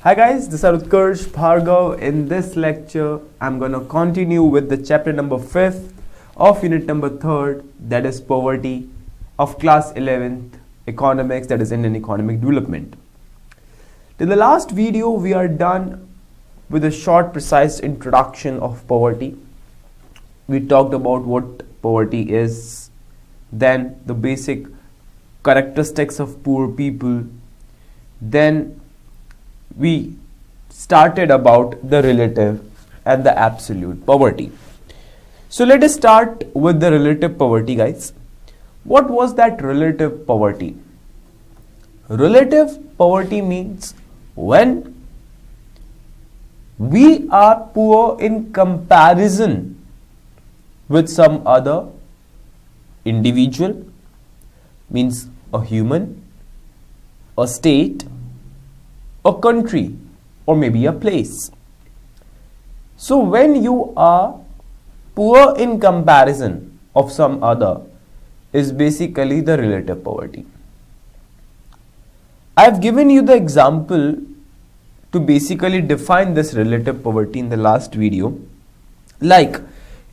Hi guys, this is Uttkarsh, Bhargava. In this lecture, I'm going to continue with the chapter number 5th of unit number 3rd, that is poverty, of class 11th economics, that is Indian economic development. In the last video, we are done with a short precise introduction of poverty. We talked about what poverty is, then the basic characteristics of poor people, then we started about the relative and the absolute poverty. So let us start with the relative poverty, guys. What was that relative poverty? Relative poverty means when we are poor in comparison with some other individual, means a human, a state, a country, or maybe a place. So when you are poor in comparison of some other is basically the relative poverty. I have given you the example to basically define this relative poverty in the last video. Like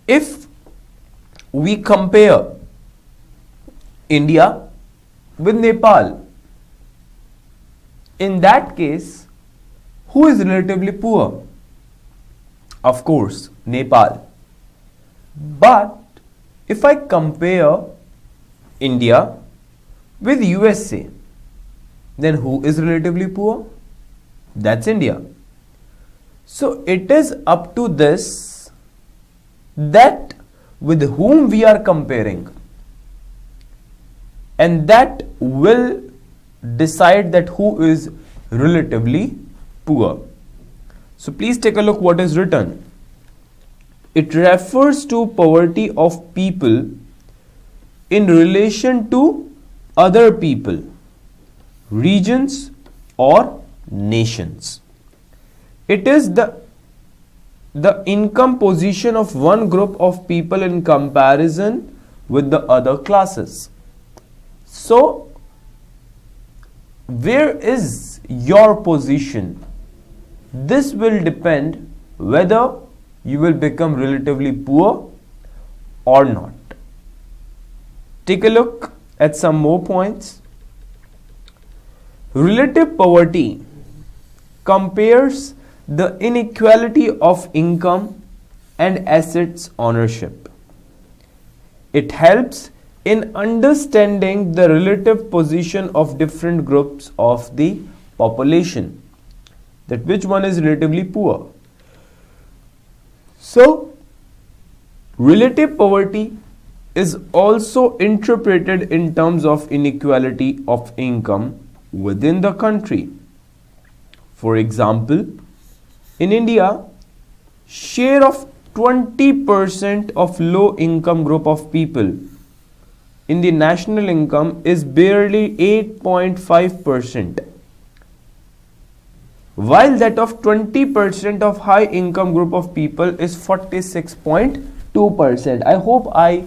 if we compare India with Nepal, in that case, who is relatively poor? Of course, Nepal. But if I compare India with USA, then who is relatively poor? That's India. So it is up to this that with whom we are comparing, and that will decide that who is relatively poor. So please take a look what is written. It refers to poverty of people in relation to other people, regions or nations. It is the income position of one group of people in comparison with the other classes. So where is your position? This will depend whether you will become relatively poor or not. Take a look at some more points. Relative poverty compares the inequality of income and assets ownership. It helps in understanding the relative position of different groups of the population, that which one is relatively poor. So, relative poverty is also interpreted in terms of inequality of income within the country. For example, in India, share of 20% of low income group of people in the national income is barely 8.5%, while that of 20% of high income group of people is 46.2%. I hope I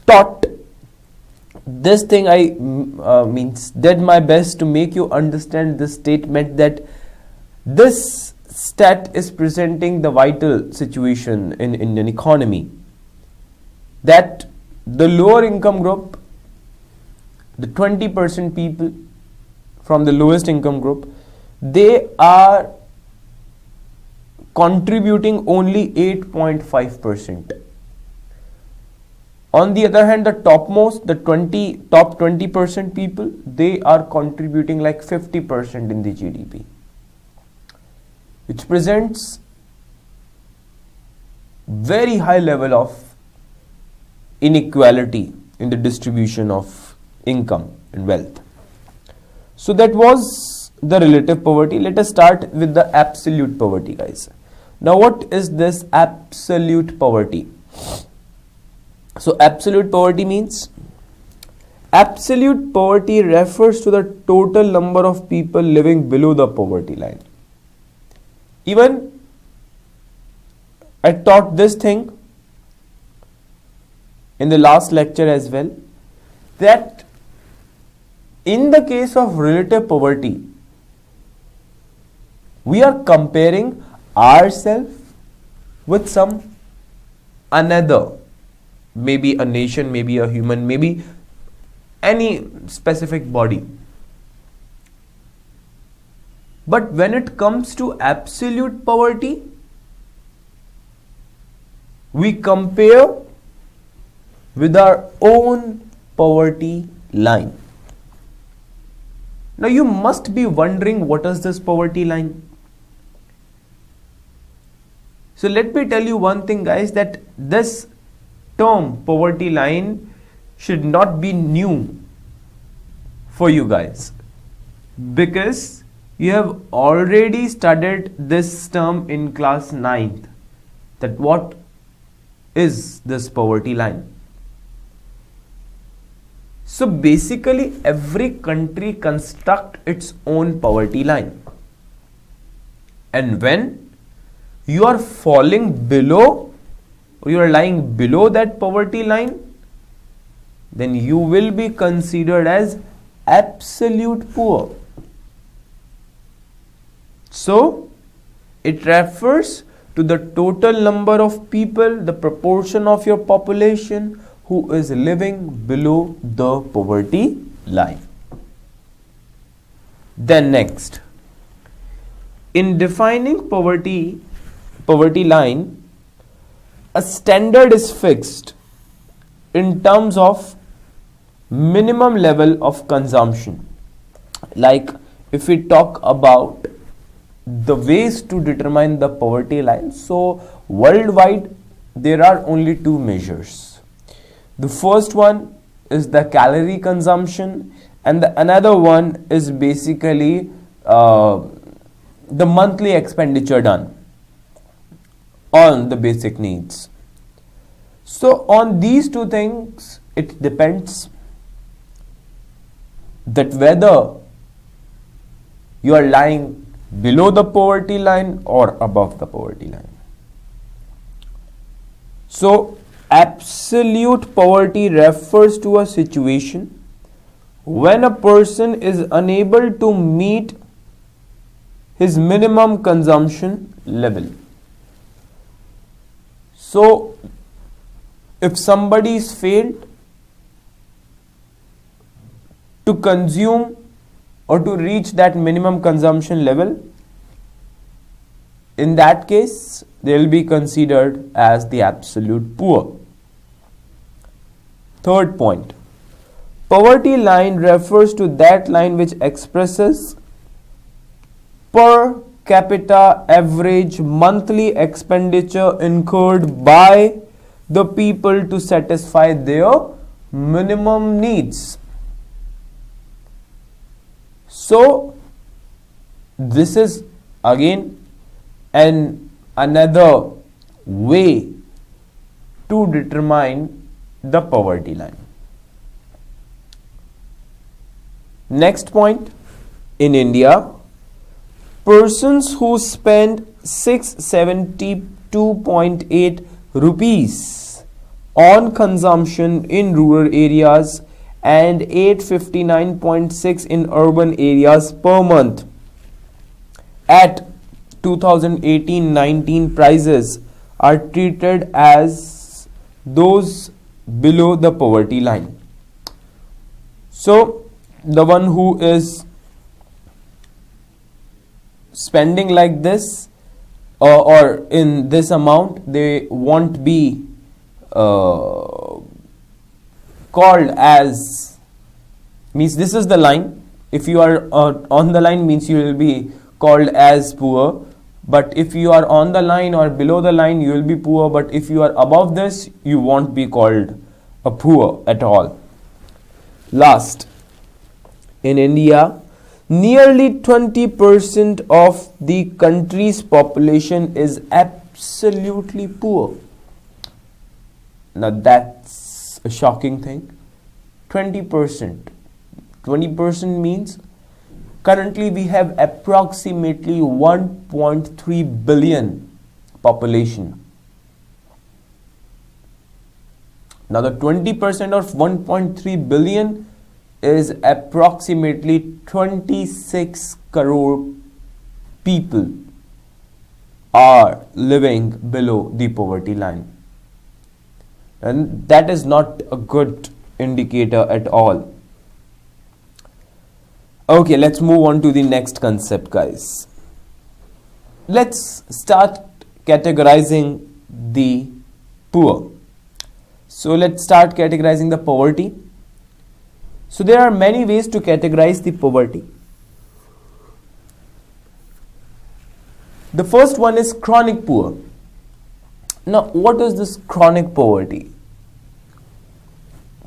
taught this thing. I did my best to make you understand this statement, that this stat is presenting the vital situation in Indian economy, that the lower income group, the 20% people from the lowest income group, they are contributing only 8.5%. On the other hand, the topmost, the top 20% people, they are contributing like 50% in the GDP, which presents very high level of inequality in the distribution of income and wealth. So that was the relative poverty. Let us start with the absolute poverty, guys. Now what is this absolute poverty? So absolute poverty means, absolute poverty refers to the total number of people living below the poverty line. Even I taught this thing in the last lecture as well, that in the case of relative poverty, We are comparing ourselves with some another, maybe a nation, maybe a human, maybe any specific body. But when it comes to absolute poverty, we compare with our own poverty line. Now you must be wondering, what is this poverty line? So let me tell you one thing, guys, that this term poverty line should not be new for you guys, because you have already studied this term in class 9th, that what is this poverty line. So basically every country construct its own poverty line, and when you are falling below, or you are lying below that poverty line, then you will be considered as absolute poor. So it refers to the total number of people, the proportion of your population who is living below the poverty line. Then next, in defining poverty line, a standard is fixed in terms of minimum level of consumption. Like if we talk about the ways to determine the poverty line, so worldwide there are only two measures. The first one is the calorie consumption, and the another one is basically the monthly expenditure done on the basic needs. So on these two things it depends that whether you are lying below the poverty line or above the poverty line. So absolute poverty refers to a situation when a person is unable to meet his minimum consumption level. So if somebody is failed to consume or to reach that minimum consumption level, in that case they will be considered as the absolute poor. Third point, poverty line refers to that line which expresses per capita average monthly expenditure incurred by the people to satisfy their minimum needs. So this is again another way to determine the poverty line. Next point, in India, persons who spend 672.8 rupees on consumption in rural areas and 859.6 in urban areas per month at 2018-19 prices are treated as those below the poverty line. So the one who is spending like this or in this amount, they won't be called as, means this is the line. If you are on the line, means you will be called as poor, but if you are on the line or below the line, you will be poor, but if you are above this, you won't be called a poor at all. Last, in India, nearly 20% of the country's population is absolutely poor. Now that's a shocking thing. 20%. 20% means currently we have approximately 1.3 billion population. Now the 20% of 1.3 billion is approximately 26 crore people are living below the poverty line. And that is not a good indicator at all. Okay, let's move on to the next concept, guys. Let's start categorizing the poor. So let's start categorizing the poverty. So there are many ways to categorize the poverty. The first one is chronic poor. Now, what is this chronic poverty?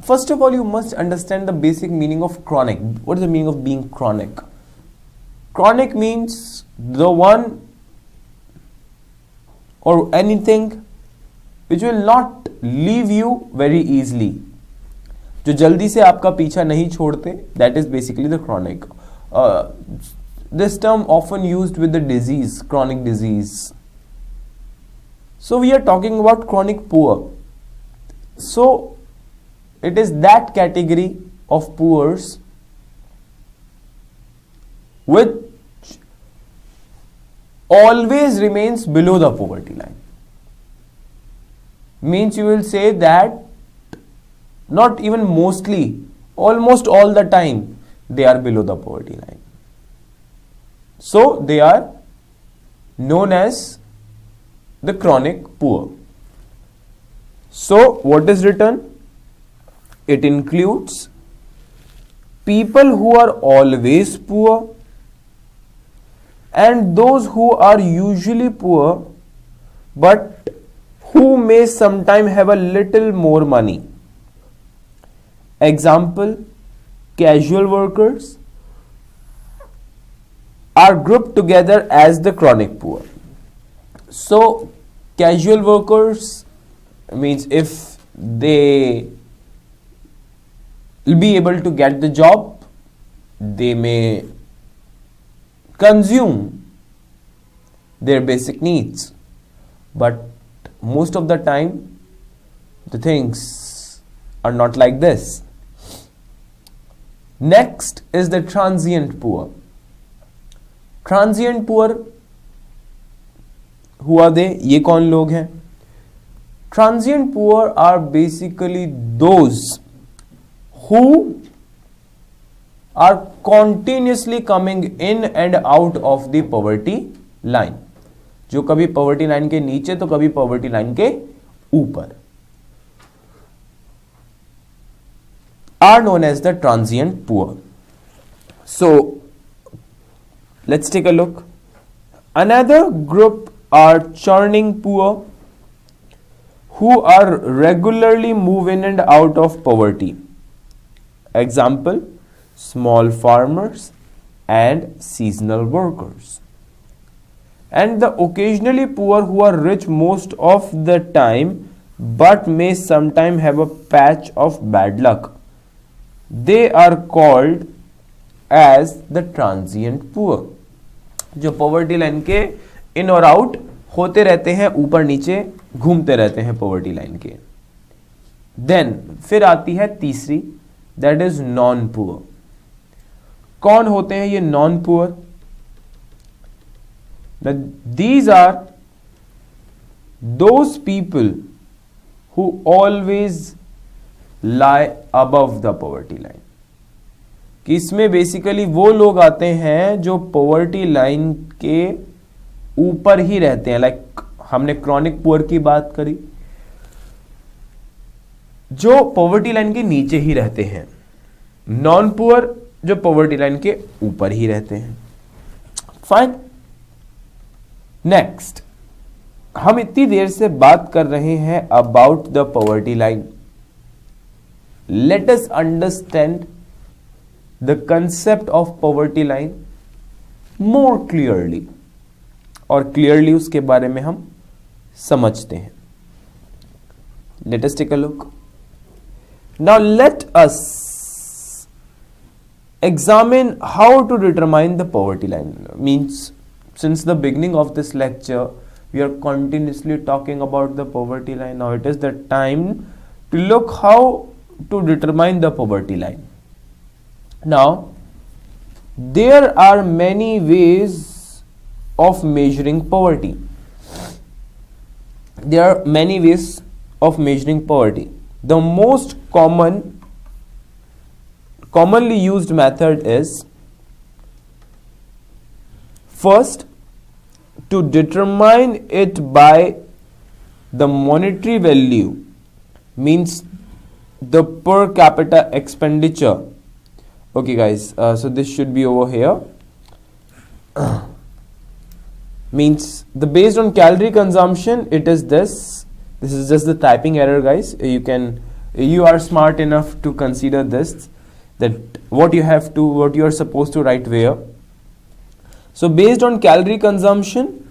First of all, you must understand the basic meaning of chronic. What is the meaning of being chronic? Chronic means the one or anything which will not leave you very easily. जो जल्दी से आपका पीछा नहीं छोड़ते, that is basically the chronic. This term often used with the disease, chronic disease. So we are talking about chronic poor. So it is that category of poors which always remains below the poverty line. Means you will say that not even mostly, almost all the time they are below the poverty line. So they are known as the chronic poor. So what is written? It includes people who are always poor and those who are usually poor but who may sometime have a little more money. Example, casual workers are grouped together as the chronic poor. So casual workers means if they will be able to get the job, they may consume their basic needs, but most of the time the things are not like this. Next is the transient poor. Transient poor, who are they? ये कौन लोग हैं? Transient poor are basically those who are continuously coming in and out of the poverty line. जो कभी poverty line के नीचे तो कभी poverty line के ऊपर, are known as the transient poor. So let's take a look. Another group are churning poor, who are regularly move in and out of poverty. Example, small farmers and seasonal workers. And the occasionally poor who are rich most of the time but may sometime have a patch of bad luck. They are called as the transient poor. जो poverty line के in और out होते रहते हैं, ऊपर नीचे घूमते रहते हैं poverty line के. Then फिर आती है तीसरी, that is non poor. कौन होते हैं ये non poor? These are those people who always lie above the poverty line. कि इसमें बेसिकली वो लोग आते हैं जो poverty line के ऊपर ही रहते हैं. लाइक हमने chronic poor की बात करी, जो poverty line के नीचे ही रहते हैं. non poor जो poverty line के ऊपर ही रहते हैं. फाइन. नेक्स्ट, हम इतनी देर से बात कर रहे हैं about the poverty line. Let us understand the concept of poverty line more clearly, और क्लियरली उसके बारे में हम समझते हैं. Let us take a look. Now let us examine how to determine the poverty line. Means since the beginning of this lecture we are continuously talking about the poverty line. Now it is the time to look how to determine the poverty line. Now there are many ways of measuring poverty. There are many ways of measuring poverty. The most commonly used method is, first, to determine it by the monetary value, means the per capita expenditure. Okay guys, so this should be over here. Means the based on calorie consumption, it is this is just the typing error guys. You are smart enough to consider this, that what you are supposed to write where. So based on calorie consumption,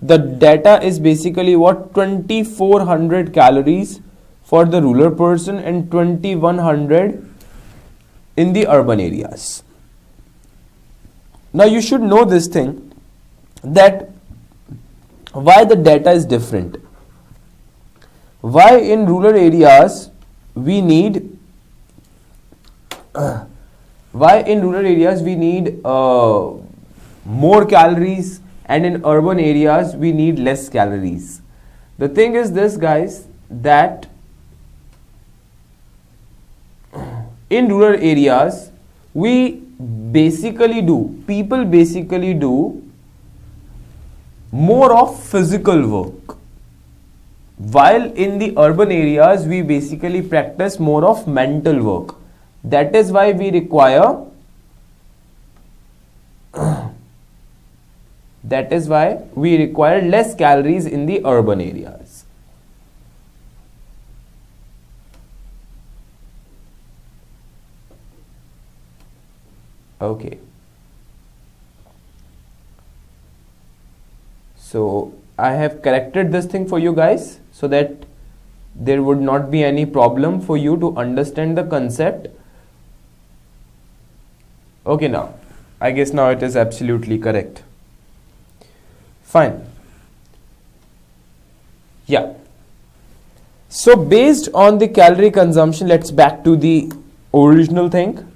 the data is basically what, 2400 calories for the rural person and 2100 in the urban areas. Now you should know this thing, that why the data is different. Why in rural areas we need more calories, and in urban areas we need less calories. The thing is this guys, that in rural areas people basically do more of physical work, while in the urban areas we basically practice more of mental work. That is why we require less calories in the urban areas. Okay. So I have corrected this thing for you guys, so that there would not be any problem for you to understand the concept. Okay, now I guess now it is absolutely correct. Fine. Yeah. So based on the calorie consumption, let's back to the original thing.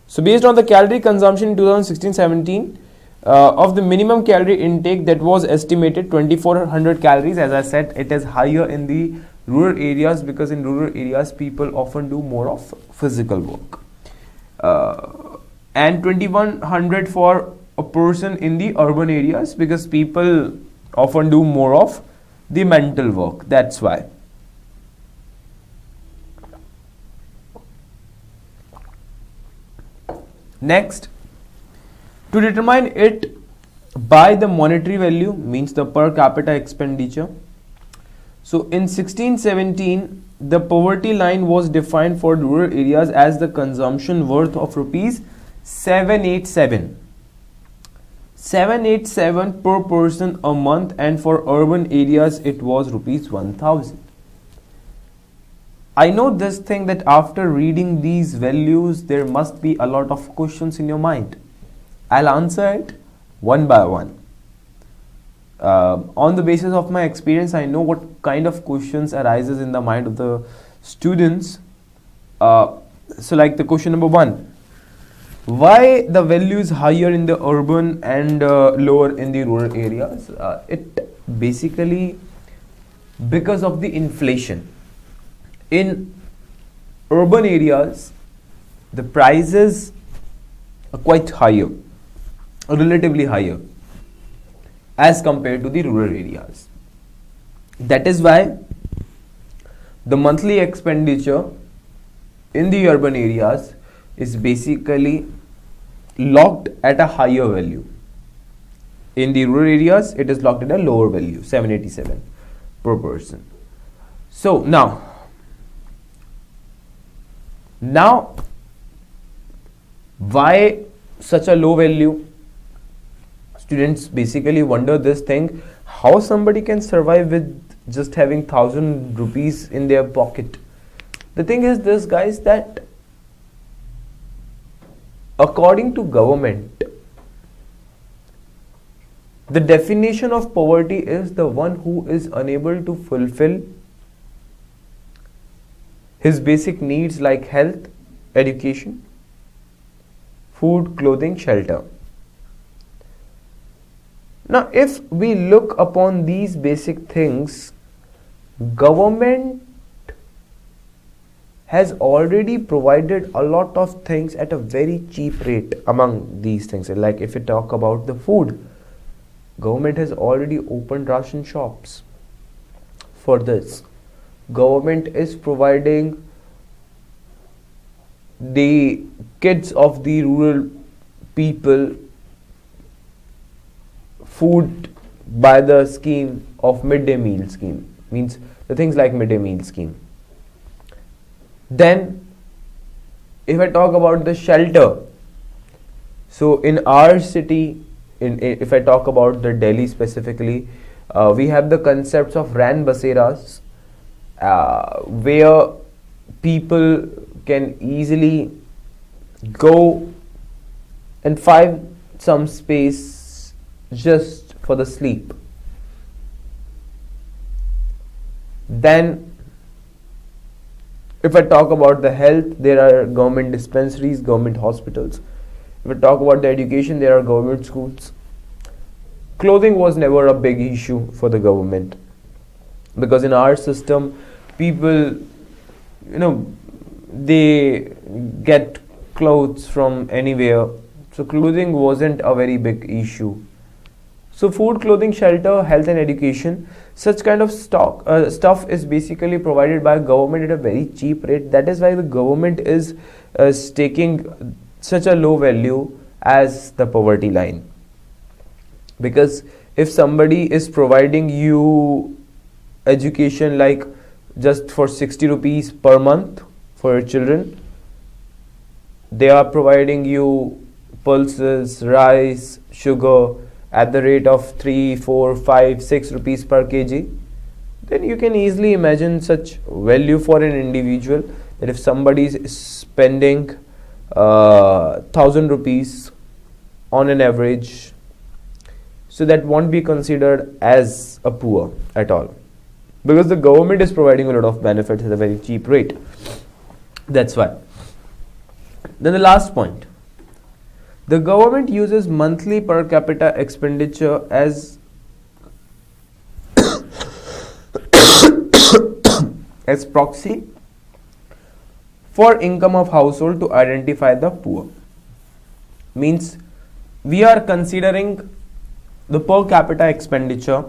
So based on the calorie consumption in 2016-17, of the minimum calorie intake that was estimated 2400 calories, as I said, it is higher in the rural areas, because in rural areas people often do more of physical work, and 2100 for a person in the urban areas, because people often do more of the mental work. That's why. Next, to determine it by the monetary value, means the per capita expenditure. So in 1617, the poverty line was defined for rural areas as the consumption worth of rupees 787 per person a month, and for urban areas it was rupees 1000. I know this thing, that after reading these values there must be a lot of questions in your mind. I'll answer it one by one. On the basis of my experience, I know what kind of questions arises in the mind of the students. So like the question number 1, why the value is higher in the urban and lower in the rural areas? It basically because of the inflation. In urban areas, the prices are quite higher, relatively higher as compared to the rural areas. That is why the monthly expenditure in the urban areas is basically locked at a higher value. In the rural areas, it is locked at a lower value, 787 per person. So now why such a low value? Students basically wonder this thing, how somebody can survive with just having 1000 rupees in their pocket. The thing is this guys, that according to government, the definition of poverty is the one who is unable to fulfill his basic needs like health, education, food, clothing, shelter. Now, if we look upon these basic things, government has already provided a lot of things at a very cheap rate among these things. Like if we talk about the food, government has already opened ration shops for this. Government is providing the kids of the rural people food by the scheme of midday meal scheme, means the things like midday meal scheme. Then if I talk about the shelter, so in our city, if I talk about the Delhi specifically, we have the concepts of ran baseras, where people can easily go and find some space just for the sleep. Then if I talk about the health, there are government dispensaries, government hospitals. If I talk about the education, there are government schools. Clothing was never a big issue for the government, because in our system, people, they get clothes from anywhere. So clothing wasn't a very big issue. So food, clothing, shelter, health and education, such kind of stuff is basically provided by government at a very cheap rate. That is why the government is taking such a low value as the poverty line. Because if somebody is providing you education like just for 60 rupees per month for your children, they are providing you pulses, rice, sugar at the rate of 3, 4, 5, 6 rupees per kg, then you can easily imagine such value for an individual, that if somebody is spending 1000 rupees on an average, so that won't be considered as a poor at all, because the government is providing a lot of benefits at a very cheap rate. That's why. Then the last point, the government uses monthly per capita expenditure as as proxy for income of household to identify the poor. Means we are considering the per capita expenditure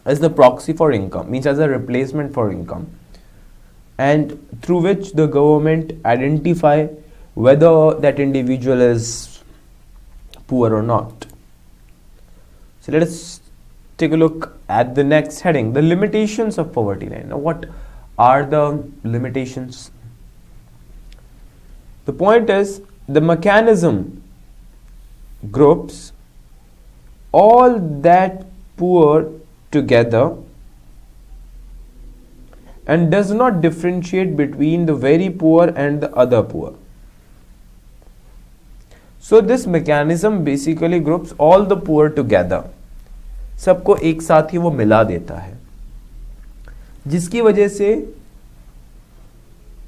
as the proxy for income, means as a replacement for income, and through which the government identify whether that individual is poor or not. So let us take a look at the next heading, the limitations of poverty line. Now, what are the limitations? The point is, the mechanism groups all that poor together and does not differentiate between the very poor and the other poor. So this mechanism basically groups all the poor together, सबको एक साथ ही वो मिला देता है, जिसकी वजह से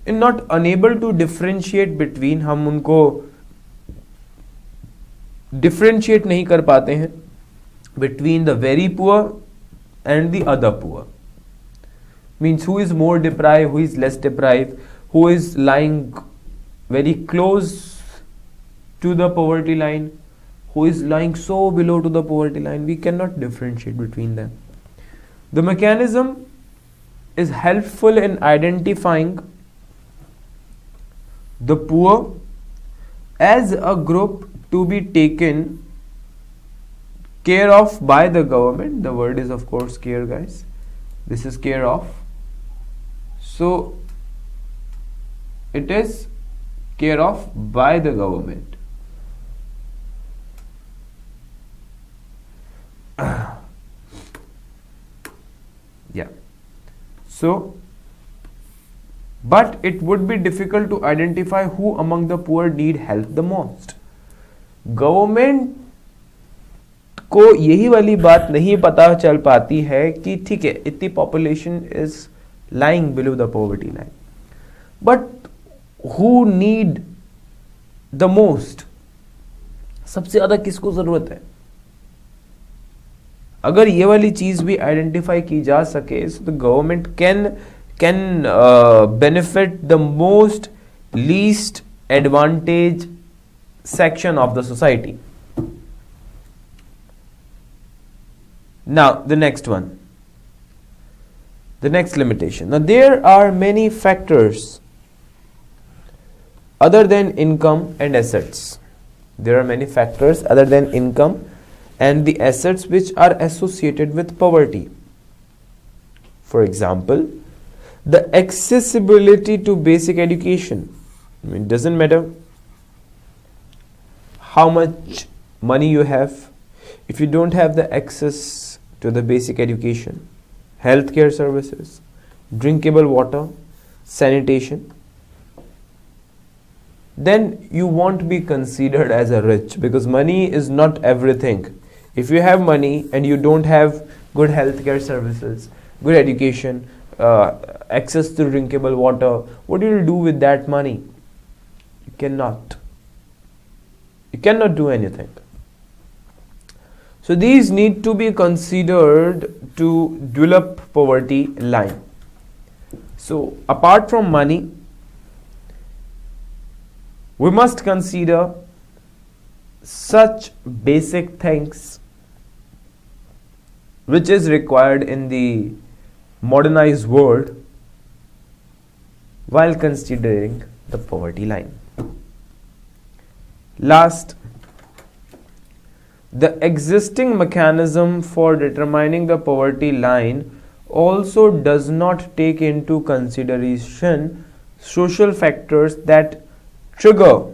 in not unable to differentiate between, हम उनको differentiate नहीं कर पाते हैं between the very poor and the other poor. Means who is more deprived, who is less deprived, who is lying very close to the poverty line, who is lying so below to the poverty line. We cannot differentiate between them. The mechanism is helpful in identifying the poor as a group to be taken care of by the government. The word is of course care, guys. This is care of. So it is care of by the government. Yeah. So, but it would be difficult to identify who among the poor need help the most. Government को यही वाली बात नहीं पता चल पाती है कि ठीक है, इतनी population is lying below the poverty line, but who need the most, सबसे ज्यादा किसको जरूरत है, अगर ये वाली चीज भी आइडेंटिफाई की जा सके, so the government can benefit the most least advantage section of the society. Now the next one, the next limitation. Now there are many factors other than income and assets. There are many factors other than income and the assets which are associated with poverty. For example, the accessibility to basic education. I mean, it doesn't matter how much money you have, if you don't have the access to the basic education, healthcare services, drinkable water, sanitation, then you won't be considered as a rich, because money is not everything. If you have money and you don't have good healthcare services, good education, access to drinkable water, what do you do with that money? You cannot do anything. So these need to be considered to develop poverty line. So apart from money, we must consider such basic things which is required in the modernized world while considering the poverty line. Last, the existing mechanism for determining the poverty line also does not take into consideration social factors that trigger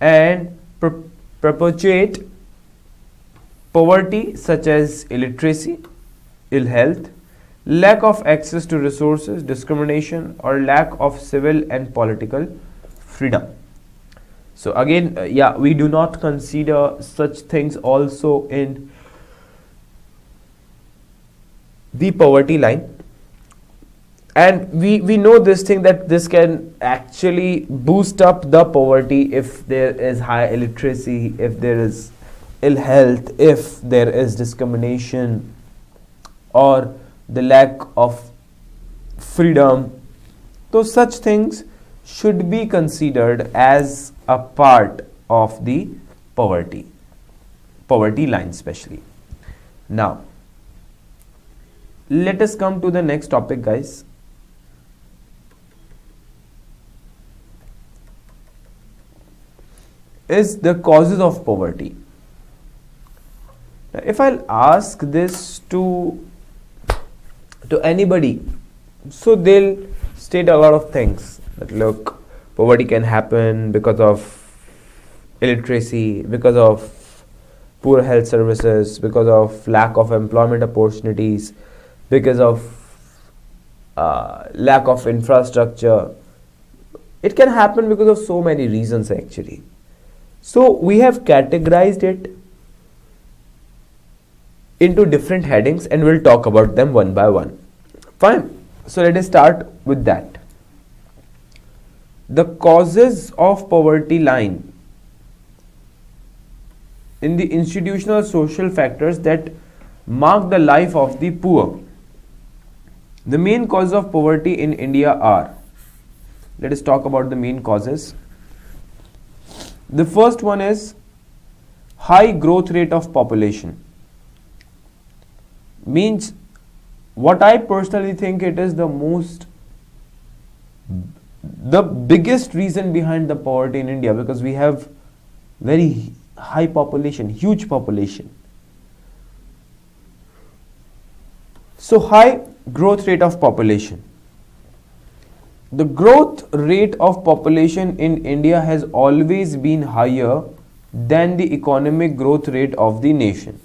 and perpetuate poverty, such as illiteracy, ill health, lack of access to resources, discrimination, or lack of civil and political freedom. So again, we do not consider such things also in the poverty line. And we know this thing, that this can actually boost up the poverty if there is high illiteracy, if there is ill health, if there is discrimination or the lack of freedom. So such things should be considered as a part of the poverty line especially. Now, let us come to the next topic, guys. Is the causes of poverty. Now, if I'll ask this to anybody, so they'll state a lot of things, that look, poverty can happen because of illiteracy, because of poor health services, because of lack of employment opportunities, because of lack of infrastructure. It can happen because of so many reasons actually. So we have categorized it into different headings and we'll talk about them one by one. Fine. So let us start with that. The causes of poverty line. In the institutional social factors that mark the life of the poor. The main causes of poverty in India are, let us talk about the main causes. The first one is high growth rate of population. Means, what I personally think it is the biggest reason behind the poverty in India, because we have very high population, huge population. So high growth rate of population. The growth rate of population in India has always been higher than the economic growth rate of the nation.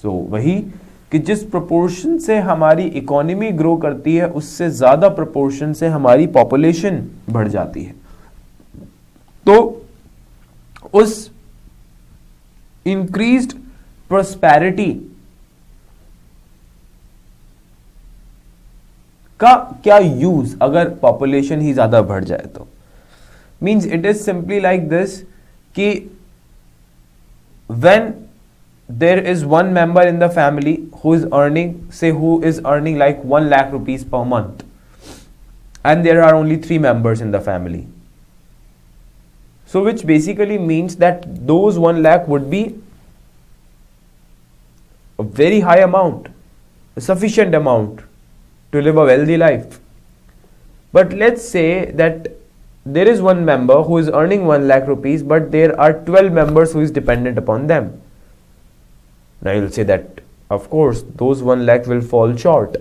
So वही कि जिस proportion से हमारी economy grow करती है, उससे ज़्यादा proportion से हमारी population बढ़ जाती है. तो उस increased prosperity का क्या यूज अगर पॉपुलेशन ही ज्यादा बढ़ जाए तो. Means it is simply like this कि when there is one member in the family who is earning, say who is earning like 1 lakh rupees per month, and there are only 3 members in the family. So which basically means that those 1 lakh would be a very high amount, a sufficient amount to live a wealthy life. But let's say that there is one member who is earning 1 lakh rupees, but there are 12 members who is dependent upon them. Now you'll say that, of course, those 1 lakh will fall short.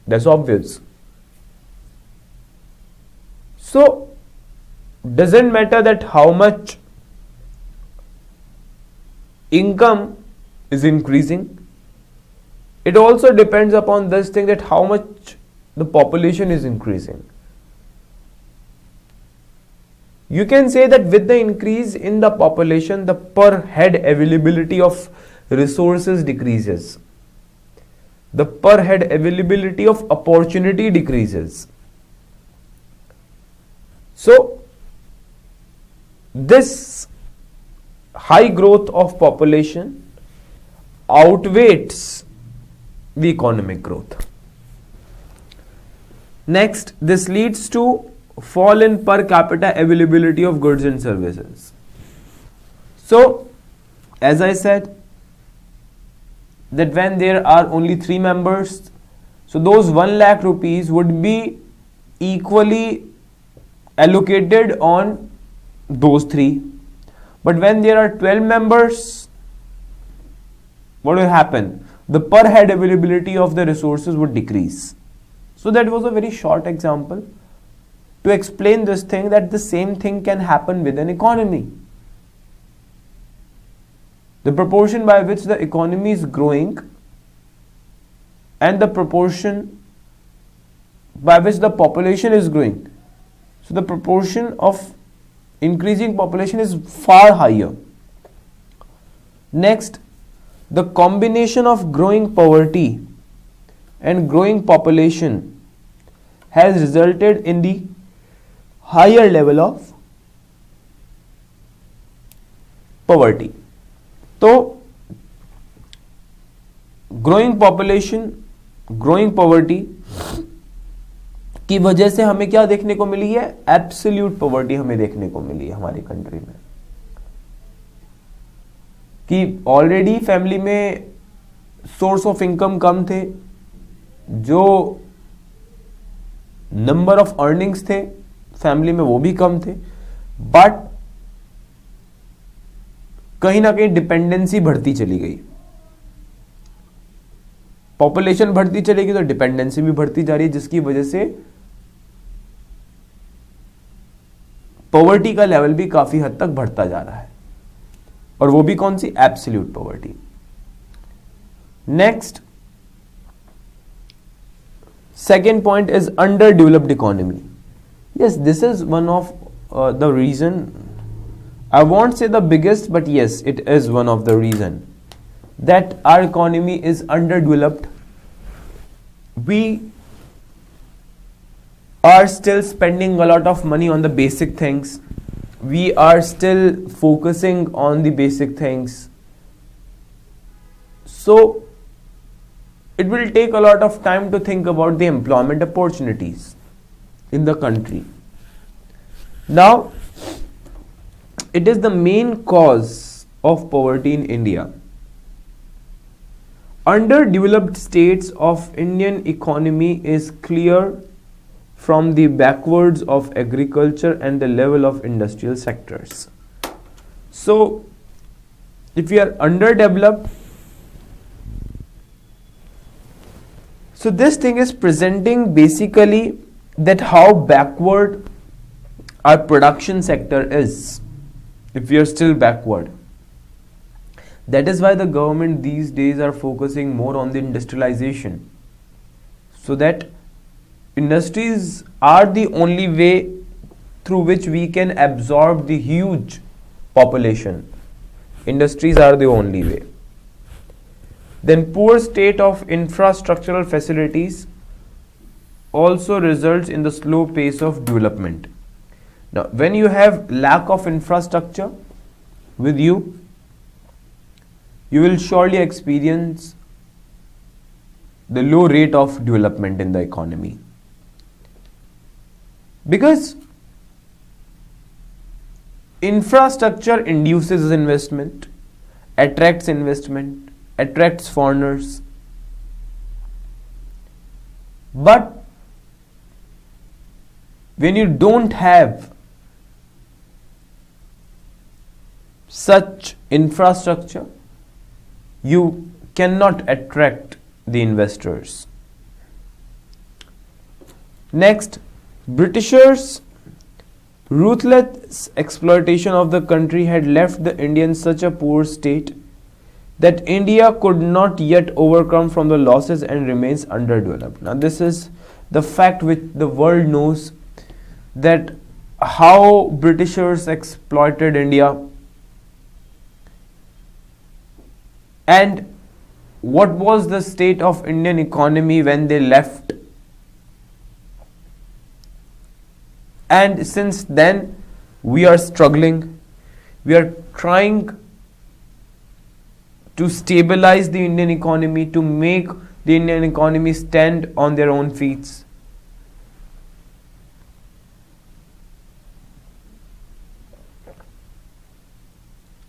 That's obvious. So, doesn't matter that how much income is increasing. It also depends upon this thing that how much the population is increasing. You can say that with the increase in the population, the per head availability of resources decreases. The per head availability of opportunity decreases. So, this high growth of population outweighs the economic growth. Next, this leads to fall in per capita availability of goods and services. So, as I said, that when there are only 3 members, so those 1 lakh rupees would be equally allocated on those 3. But when there are 12 members, what will happen? The per head availability of the resources would decrease. So that was a very short example to explain this thing, that the same thing can happen with an economy. The proportion by which the economy is growing and the proportion by which the population is growing. So the proportion of increasing population is far higher. Next, the combination of growing poverty and growing population has resulted in the higher level of poverty. So, growing population, growing poverty की वजह से हमें क्या देखने को मिली है? Absolute poverty हमें देखने को मिली है हमारी कंट्री में, कि ऑलरेडी फैमिली में सोर्स ऑफ इनकम कम थे, जो नंबर ऑफ अर्निंग्स थे फैमिली में वो भी कम थे, बट कहीं ना कहीं डिपेंडेंसी बढ़ती चली गई. पॉपुलेशन बढ़ती चलेगी तो डिपेंडेंसी भी बढ़ती जा रही है, जिसकी वजह से पॉवर्टी का लेवल भी काफी हद तक बढ़ता जा रहा है, और वो भी कौन सी? Absolute poverty. Next, second point is underdeveloped economy. Yes, this is one of the reason, I won't say the biggest, but yes, it is one of the reason that our economy is underdeveloped. We are still spending a lot of money on the basic things. We are still focusing on the basic things. So it will take a lot of time to think about the employment opportunities in the country. Now, it is the main cause of poverty in India. Underdeveloped states of Indian economy is clear from the backwards of agriculture and the level of industrial sectors. So, if we are underdeveloped, so this thing is presenting basically that how backward our production sector is, if we are still backward. That is why the government these days are focusing more on the industrialization, so that industries are the only way through which we can absorb the huge population. Industries are the only way. Then poor state of infrastructural facilities also results in the slow pace of development. Now, when you have lack of infrastructure with you, you will surely experience the low rate of development in the economy. Because infrastructure induces investment, attracts foreigners. But when you don't have such infrastructure, you cannot attract the investors. Next, Britishers' ruthless exploitation of the country had left the India in such a poor state that India could not yet overcome from the losses and remains underdeveloped. Now this is the fact which the world knows, that how Britishers exploited India and what was the state of Indian economy when they left. And since then we are struggling, we are trying to stabilize the Indian economy, to make the Indian economy stand on their own feet.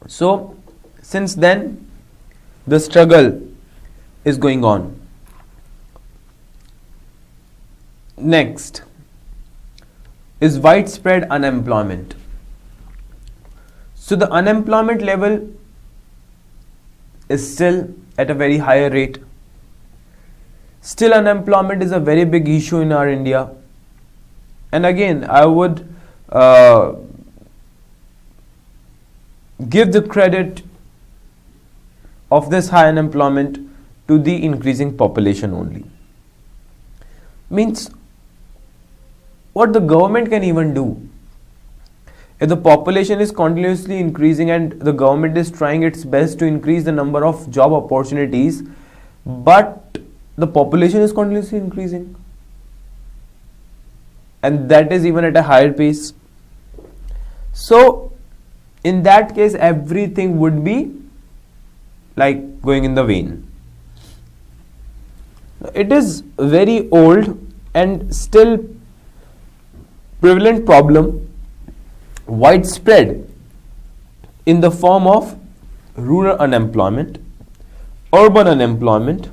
So since then the struggle is going on. Next is widespread unemployment. So the unemployment level is still at a very higher rate. Still unemployment is a very big issue in our India. And again, I would give the credit of this high unemployment to the increasing population only. Means what the government can even do. If the population is continuously increasing and the government is trying its best to increase the number of job opportunities, but the population is continuously increasing, and that is even at a higher pace. So in that case everything would be like going in the vain. It is very old and still prevalent problem, widespread in the form of rural unemployment, urban unemployment,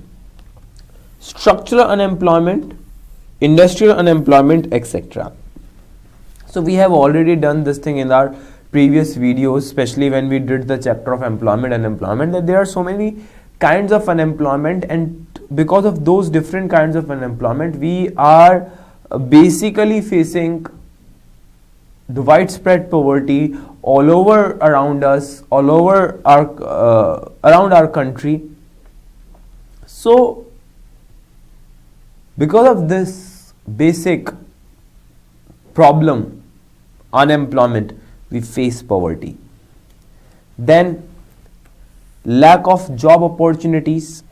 structural unemployment, industrial unemployment, etc. So we have already done this thing in our previous videos, especially when we did the chapter of employment and unemployment, that there are so many kinds of unemployment, and because of those different kinds of unemployment we are basically facing the widespread poverty all over around us, all over our around our country. So because of this basic problem, unemployment, we face poverty. Then lack of job opportunities.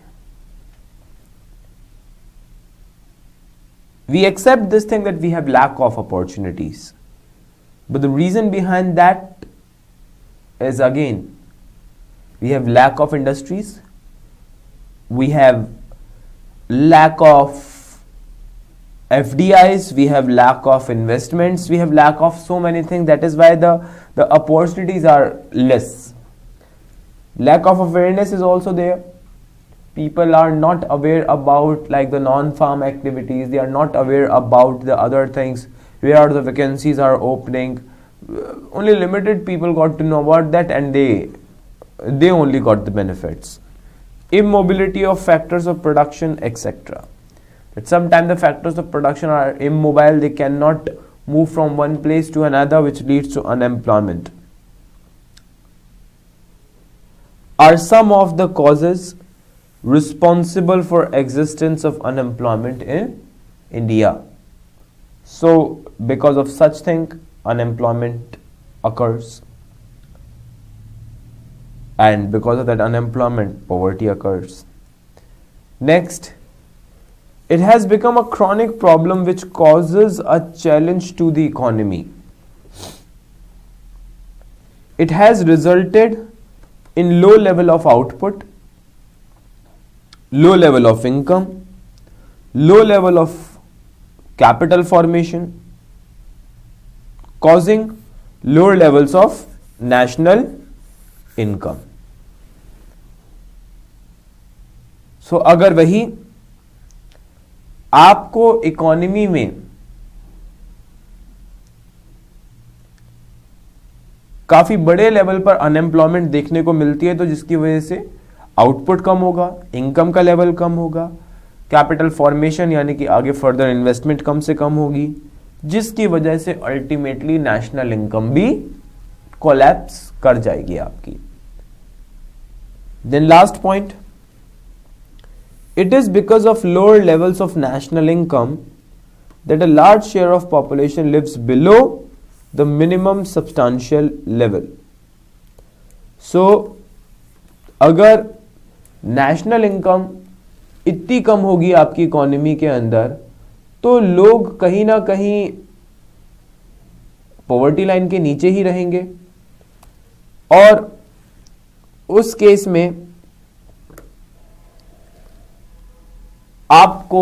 We accept this thing that we have lack of opportunities, but the reason behind that is, again, we have lack of industries, we have lack of FDIs, we have lack of investments, we have lack of so many things. That is why the opportunities are less. Lack of awareness is also there. People are not aware about like the non-farm activities. They are not aware about the other things, where the vacancies are opening. Only limited people got to know about that, and they only got the benefits. Immobility of factors of production, etc. But sometimes the factors of production are immobile. They cannot move from one place to another, which leads to unemployment. Are some of the causes responsible for existence of unemployment in India. So because of such thing, unemployment occurs, and because of that unemployment, poverty occurs. Next, it has become a chronic problem which causes a challenge to the economy. It has resulted in low level of output, low level of income, low level of capital formation, causing lower levels of national income. सो अगर वही आपको economy में काफी बड़े level पर unemployment देखने को मिलती है, तो जिसकी वजह से आउटपुट कम होगा, इनकम का लेवल कम होगा, कैपिटल फॉर्मेशन यानी कि आगे फर्दर इन्वेस्टमेंट कम से कम होगी, जिसकी वजह से अल्टीमेटली नेशनल इनकम भी कोलैप्स कर जाएगी आपकी. Then last point, it is because of lower levels of national income that a large share of population lives below the minimum substantial level. So अगर नेशनल इनकम इतनी कम होगी आपकी economy के अंदर, तो लोग कहीं ना कहीं पॉवर्टी लाइन के नीचे ही रहेंगे, और उस केस में आपको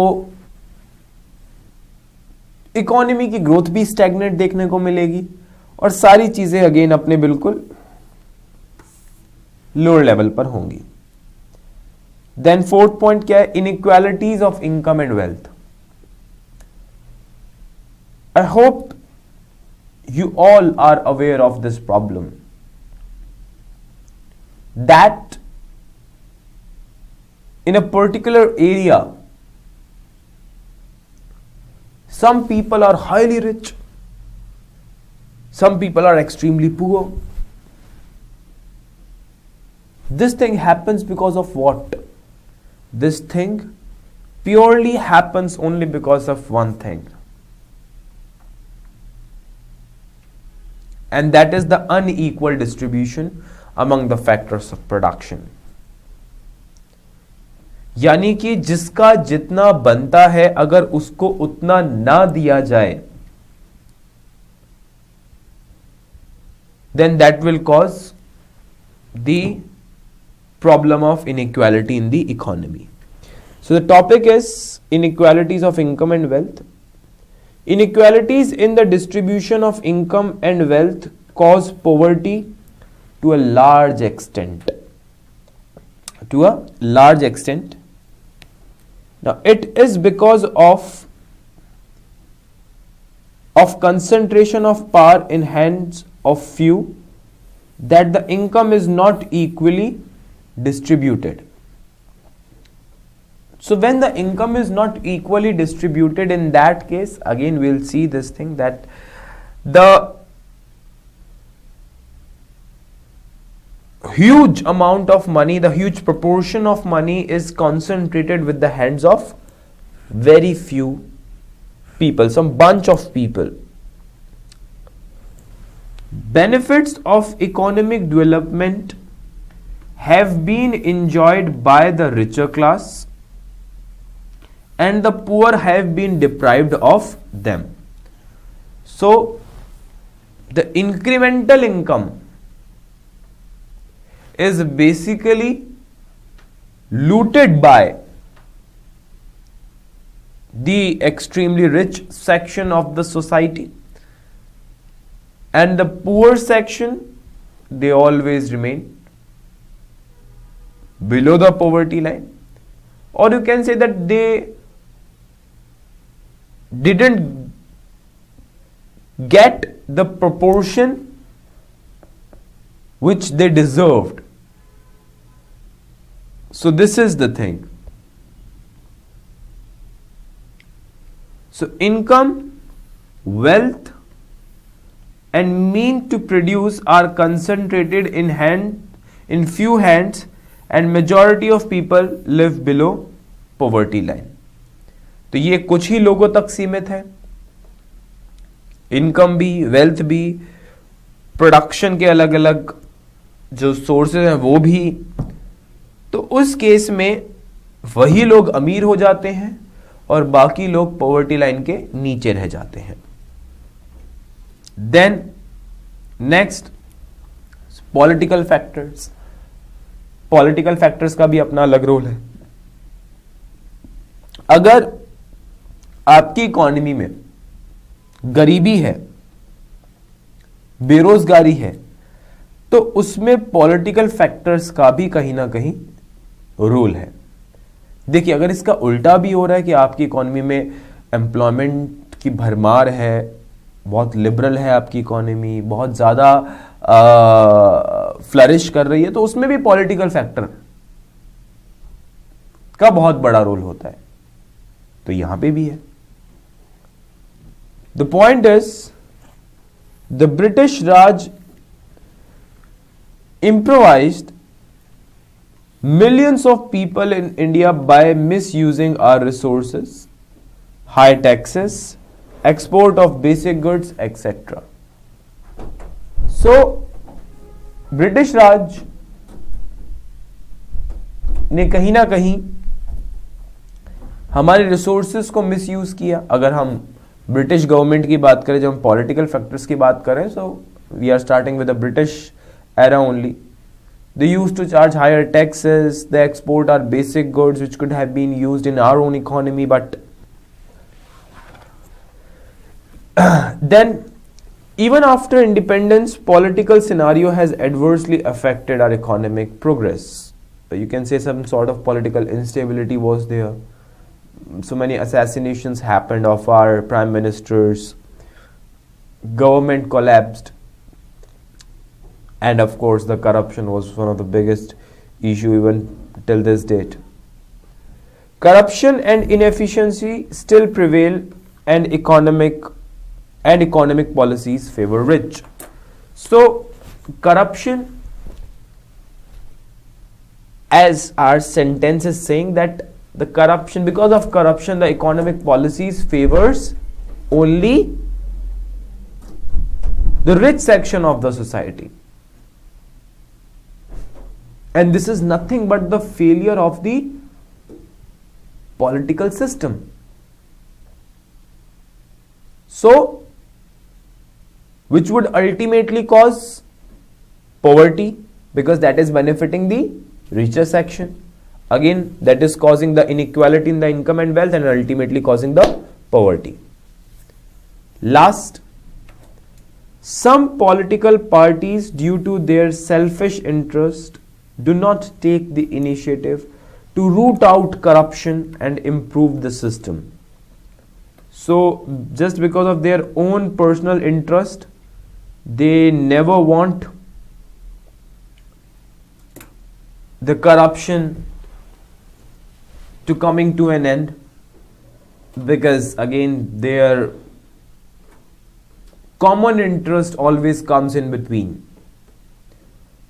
इकोनॉमी की ग्रोथ भी स्टैग्नेट देखने को मिलेगी, और सारी चीजें अगेन अपने बिल्कुल लोअर लेवल पर होंगी. देन फोर्थ पॉइंट क्या है? Inequalities of income and wealth. I hope you all are aware of this problem, that in a particular area some people are highly rich, some people are extremely poor. This thing happens because of what? This thing purely happens only because of one thing, and that is the unequal distribution among the factors of production. यानी कि जिसका जितना बनता है अगर उसको उतना ना दिया जाए, then that will cause the problem of inequality in the economy. So the topic is inequalities of income and wealth. Inequalities in the distribution of income and wealth cause poverty to a large extent. To a large extent. Now it is because of concentration of power in hands of few that the income is not equally distributed. So when the income is not equally distributed, in that case again we'll see this thing, that the huge amount of money, the huge proportion of money is concentrated with the hands of very few people, some bunch of people. Benefits of economic development have been enjoyed by the richer class and the poor have been deprived of them. So the incremental income is basically looted by the extremely rich section of the society, and the poor section, they always remain below the poverty line, or you can say that they didn't get the proportion which they deserved. So this is the thing. So income, wealth and mean to produce are concentrated in few hands, and majority of people live below poverty line. तो ये कुछ ही लोगों तक सीमित है. Income भी, wealth भी, production के अलग अलग जो सोर्सेज हैं वो भी. तो उस केस में वही लोग अमीर हो जाते हैं और बाकी लोग पॉवर्टी लाइन के नीचे रह जाते हैं. Then next, political factors. Political factors का भी अपना अलग रोल है. अगर आपकी इकॉनमी में गरीबी है, बेरोजगारी है, तो उसमें पॉलिटिकल फैक्टर्स का भी कहीं ना कहीं रोल है। देखिए, अगर इसका उल्टा भी हो रहा है कि आपकी इकॉनमी में एम्प्लॉयमेंट की भरमार है, बहुत लिबरल है आपकी इकॉनमी, बहुत ज़्यादा फ्लरिश कर रही है, तो उसमें भी पॉलिटिकल फैक्टर का बहुत बड़ा रोल होता है। तो यहां पे भी है। The point is, the British Raj improvised millions of people in India by misusing our resources, high taxes, export of basic goods, etc. So, British Raj ने कहीं ना कहीं हमारे रिसोर्सेज को मिसयूज किया। अगर हम ब्रिटिश गवर्नमेंट की बात करें, जब हम पॉलिटिकल फैक्टर्स की बात करें, so we are starting with the British era only. They used to charge higher taxes, they export our basic goods which could have been used in our own economy, but then even after independence, political scenario has adversely affected our economic progress. You can say some sort of political instability was there. So many assassinations happened of our prime ministers, government collapsed, and of course the corruption was one of the biggest issue even till this date. Corruption and inefficiency still prevail, and economic policies favor rich. So corruption, as our sentence is saying, that the corruption, because of corruption, the economic policies favors only the rich section of the society. And this is nothing but the failure of the political system. So, which would ultimately cause poverty, because that is benefiting the richer section. Again, that is causing the inequality in the income and wealth, and ultimately causing the poverty. Last, some political parties, due to their selfish interest, do not take the initiative to root out corruption and improve the system. So just because of their own personal interest, they never want the corruption to coming to an end, because again their common interest always comes in between,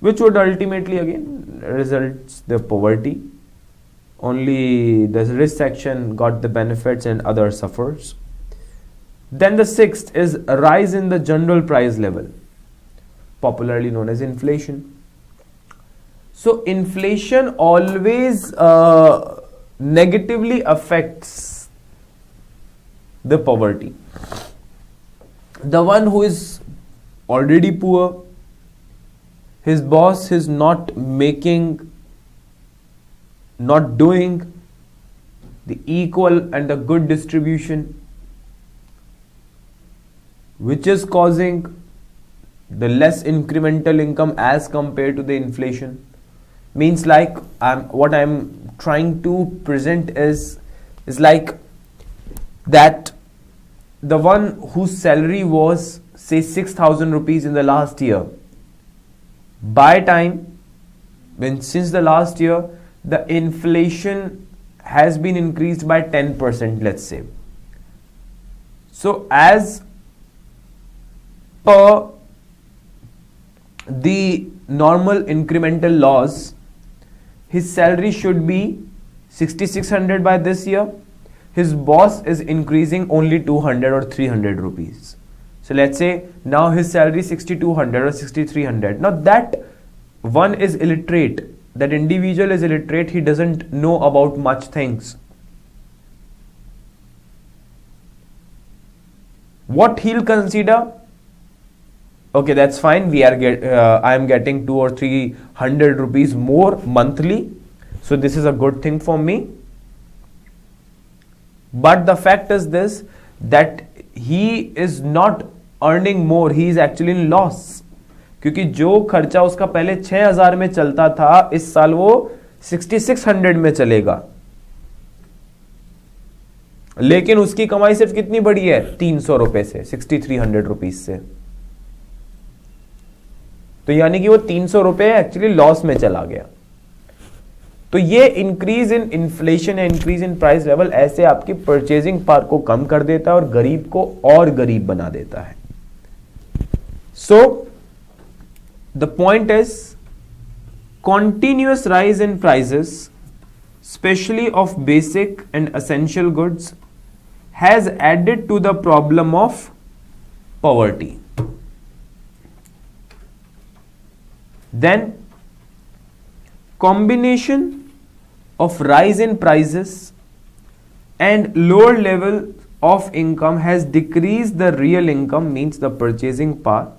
which would ultimately again results the poverty. Only the rich section got the benefits and others suffers. Then the sixth is a rise in the general price level, popularly known as inflation. So inflation always negatively affects the poverty. The one who is already poor, his boss is not doing the equal and the good distribution, which is causing the less incremental income as compared to the inflation. Means like what I'm trying to present is like that the one whose salary was say 6,000 rupees in the last year, by time since the last year the inflation has been increased by 10%, let's say. So as per the normal incremental laws, his salary should be 6,600 by this year. His boss is increasing only 200 or 300 rupees. So let's say now his salary is 6,200 or 6,300. Now that one is illiterate, that individual is illiterate, he doesn't know about much things. What he'll consider, okay, that's fine, I am getting 200 or 300 rupees more monthly, so this is a good thing for me. But the fact is this, that he is not earning more, he is actually in loss. क्योंकि जो खर्चा उसका पहले 6,000 में चलता था, इस साल वो 6600 में चलेगा, लेकिन उसकी कमाई सिर्फ कितनी बढ़ी है, 300 रुपए से, 6300 रुपीज से. तो यानी कि वो 300 रुपए एक्चुअली लॉस में चला गया. तो ये इंक्रीज इन इन्फ्लेशन या इंक्रीज इन प्राइस लेवल ऐसे आपकी परचेजिंग पावर को कम कर देता है और गरीब को और गरीब बना देता है. So the point is continuous rise in prices, especially of basic and essential goods, has added to the problem of poverty. Then combination of rise in prices and lower level of income has decreased the real income, means the purchasing power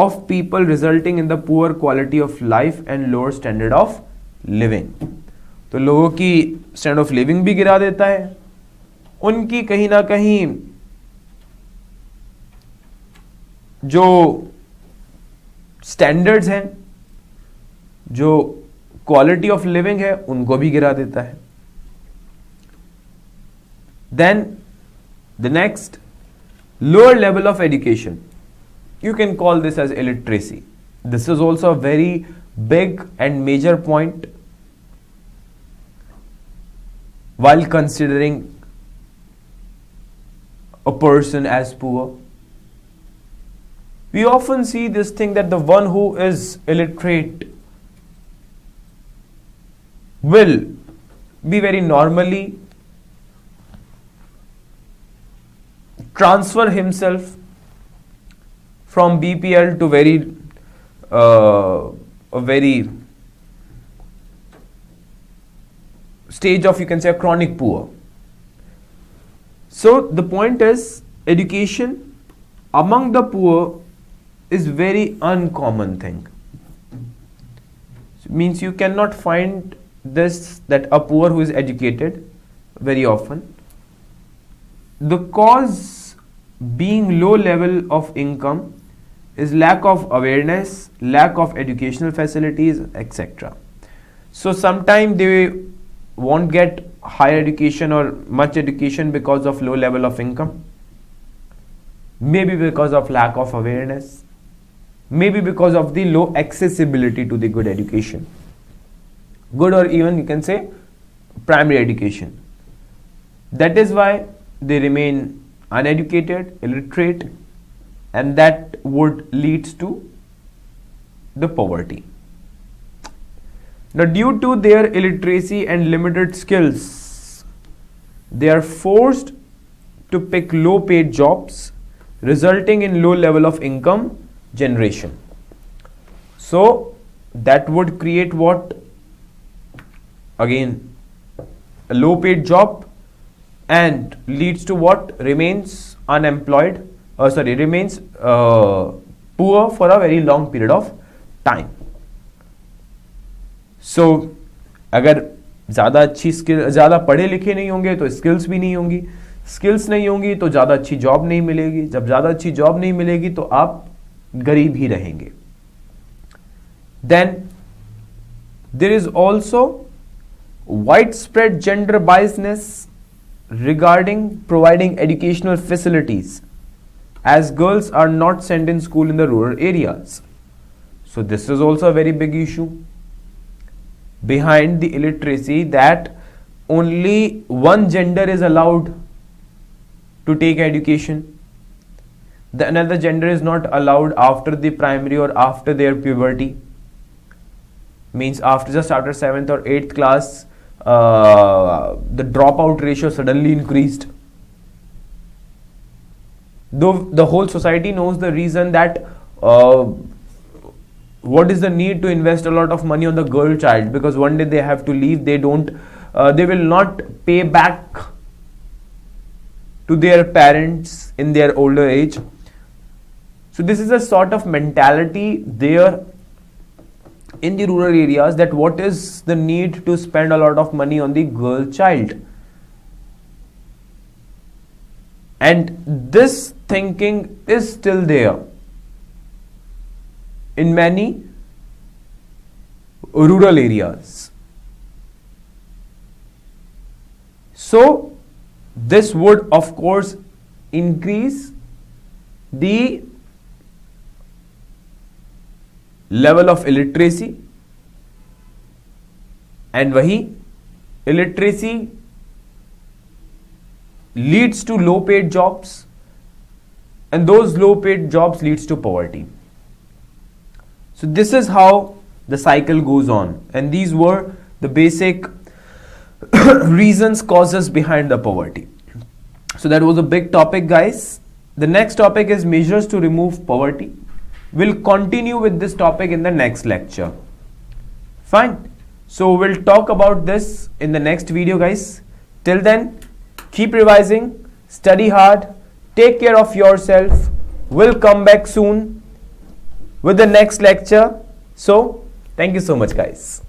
of people, resulting in the poor quality of life and lower standard of living. तो लोगों की standard of living भी गिरा देता है, उनकी कहीं ना कहीं जो स्टैंडर्ड्स हैं, जो क्वालिटी ऑफ लिविंग है, उनको भी गिरा देता है. Then the next, lower level of education. You can call this as illiteracy. This is also a very big and major point while considering a person as poor. We often see this thing that the one who is illiterate will be very normally transfer himself from BPL to a very stage of, you can say, a chronic poor. So the point is, education among the poor is very uncommon thing. It means you cannot find this, that a poor who is educated very often. The cause being low level of income is lack of awareness, lack of educational facilities, etc. So sometimes they won't get higher education or much education because of low level of income, maybe because of lack of awareness, maybe because of the low accessibility to the good education, good or even you can say primary education. That is why they remain uneducated, illiterate, and that would lead to the poverty. Now, due to their illiteracy and limited skills, they are forced to pick low paid jobs, resulting in low level of income generation. So that would create what? Again, a low paid job, and leads to what? Remains unemployed, remains poor for a very long period of time. So अगर ज़्यादा अच्छी skill, ज़्यादा पढ़े लिखे नहीं होंगे तो skills भी नहीं होंगी, स्किल्स नहीं होंगी तो ज़्यादा अच्छी जॉब नहीं मिलेगी, जब ज़्यादा अच्छी जॉब नहीं मिलेगी तो आप गरीब ही रहेंगे. Then there is also widespread gender biasness regarding providing educational facilities, as girls are not sent in school in the rural areas. So this is also a very big issue behind the illiteracy, that only one gender is allowed to take education. The another gender is not allowed after the primary or after their puberty. Means just after 7th or 8th class, the dropout ratio suddenly increased. Though the whole society knows the reason, that what is the need to invest a lot of money on the girl child, because one day they have to leave, they will not pay back to their parents in their older age. So this is a sort of mentality there in the rural areas, that what is the need to spend a lot of money on the girl child. and this thinking is still there in many rural areas. So this would of course increase the level of illiteracy, and वही illiteracy leads to low paid jobs, and those low paid jobs leads to poverty. So this is how the cycle goes on, and these were the basic reasons, causes behind the poverty. So that was a big topic, guys. The next topic is measures to remove poverty. We'll continue with this topic in the next lecture. Fine. So we'll talk about this in the next video, guys. Till then, keep revising, study hard, take care of yourself. We'll come back soon with the next lecture. So thank you so much, guys.